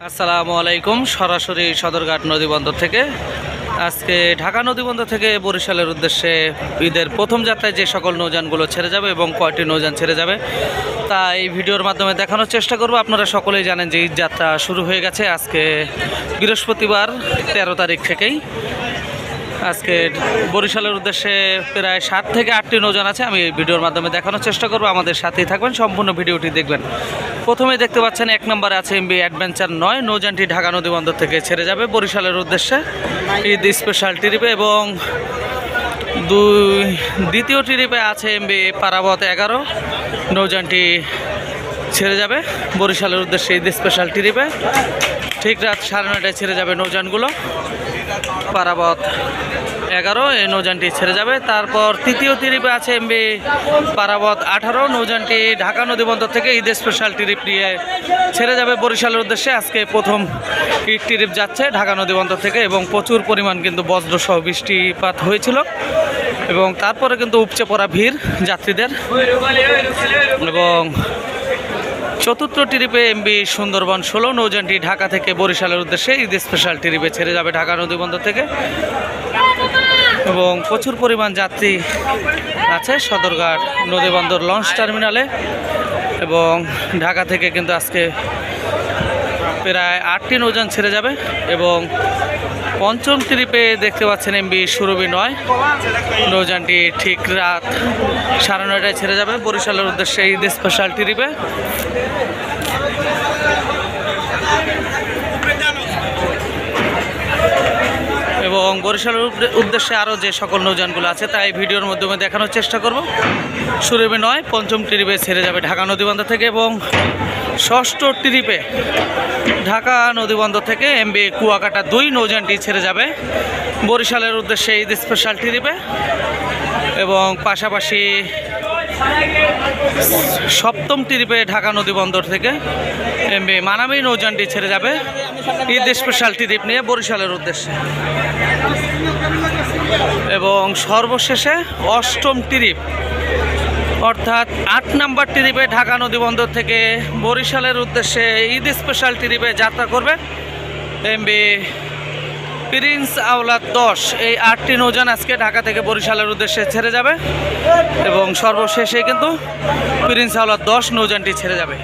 আসসালামু আলাইকুম। সরাসরি সদরঘাট নদীবন্দর থেকে আজকে ঢাকা নদীবন্দর থেকে বরিশালের উদ্দেশ্যে ঈদের প্রথম যাত্রায় যে সকল নৌযানগুলো ছেড়ে যাবে এবং কয়টি নৌযান ছেড়ে যাবে তা এই ভিডিওর মাধ্যমে দেখানোর চেষ্টা করব। আপনারা সকলেই জানেন যে ঈদ যাত্রা শুরু হয়ে গেছে আজকে বৃহস্পতিবার 13 তারিখ থেকেই। আজকে বরিশালের উদ্দেশ্যে প্রায় 7 থেকে 8টি নৌযান আছে। আমি এই ভিডিওর মাধ্যমে দেখানোর চেষ্টা করব, আমাদের সাথেই থাকবেন, সম্পূর্ণ ভিডিওটি দেখবেন। প্রথমেই দেখতে পাচ্ছেন 1 নম্বরে আছে এমবি অ্যাডভেঞ্চার 9 নৌযানটি ঢাকা নদীবন্দর থেকে ছেড়ে যাবে বরিশালের উদ্দেশ্যে ঈদ স্পেশাল ট্রিপে, এবং দ্বিতীয় ট্রিপে আছে এমবি পারাবত 11 নৌযানটি ছেড়ে যাবে বরিশালের উদ্দেশ্যে ঈদ স্পেশাল ট্রিপে। ঠিক রাত 9:30টায় ছেড়ে যাবে নৌযানগুলো। পারাবত 11 এই নৌযানটি ছেড়ে যাবে। তারপর তৃতীয় ট্রিপে আছে এমবি পারাবত 18 নৌযানটি ঢাকা নদীবন্দর থেকে ঈদ স্পেশাল ট্রিপ নিয়ে ছেড়ে যাবে বরিশালের উদ্দেশ্যে। আজকে প্রথম ঈদ ট্রিপ যাচ্ছে ঢাকা নদীবন্দর থেকে, এবং প্রচুর পরিমাণ কিন্তু বজ্রসহ বৃষ্টিপাত হয়েছিল, এবং তারপরে কিন্তু উপচে পড়া ভিড় যাত্রীদের। এবং চতুর্থ ট্রিপে এমবি সুন্দরবন 16 নৌযানটি ঢাকা থেকে বরিশালের উদ্দেশ্যে ঈদ স্পেশাল ট্রিপে ছেড়ে যাবে ঢাকা নদীবন্দর থেকে, এবং প্রচুর পরিমাণ যাত্রী আছে সদরঘাট নদীবন্দর লঞ্চ টার্মিনালে। এবং ঢাকা থেকে কিন্তু আজকে প্রায় 8টি নৌযান ছেড়ে যাবে। এবং পঞ্চম ট্রিপে দেখতে পাচ্ছেন এমবি সুরভি 9 নৌযানটি ঠিক রাত 9:30টায় ছেড়ে যাবে বরিশালের উদ্দেশ্যে ঈদ স্পেশাল ট্রিপে। এবং বরিশালের উদ্দেশ্যে আরও যে সকল নৌযানগুলো আছে তাই ভিডিওর মাধ্যমে দেখানোর চেষ্টা করব। সুরভি 9 পঞ্চম ট্রিপে ছেড়ে যাবে ঢাকা নদীবন্দর থেকে, এবং ষষ্ঠ ট্রিপে ঢাকা নদীবন্দর থেকে এমবি কুয়াকাটা 2 নৌযানটি ছেড়ে যাবে বরিশালের উদ্দেশ্যে ঈদ স্পেশাল ট্রিপে। এবং পাশাপাশি সপ্তম ট্রিপে ঢাকা নদীবন্দর থেকে এমবি মানামি নৌযানটি ছেড়ে যাবে ঈদ স্পেশাল ট্রিপ নিয়ে বরিশালের উদ্দেশ্যে। এবং সর্বশেষে অষ্টম ট্রিপ অর্থাৎ 8 নম্বর ট্রিপে ঢাকা নদীবন্দর থেকে বরিশালের উদ্দেশ্যে ঈদ স্পেশাল ট্রিপে যাত্রা করবে এমবি প্রিন্স আওলাদ 10। এই 8টি নৌযান আজকে ঢাকা থেকে বরিশালের উদ্দেশ্যে ছেড়ে যাবে, এবং সর্বশেষে কিন্তু প্রিন্স আওলাদ 10 নৌযানটি ছেড়ে যাবে।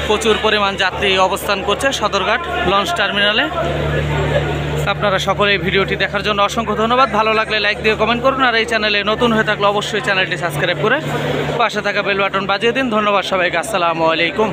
প্রচুর পরিমাণ যাত্রী অবস্থান করছে সদরঘাট লঞ্চ টার্মিনালে। আপনারা সকলে এই ভিডিওটি দেখার জন্য অসংখ্য ধন্যবাদ। ভালো লাগলে লাইক দিয়ে কমেন্ট করুন, আর এই চ্যানেলে নতুন হয়ে থাকলে অবশ্যই চ্যানেলটি সাবস্ক্রাইব করে পাশে থাকা বেল বাটন বাজিয়ে দিন। ধন্যবাদ সবাইকে। আসসালামু আলাইকুম।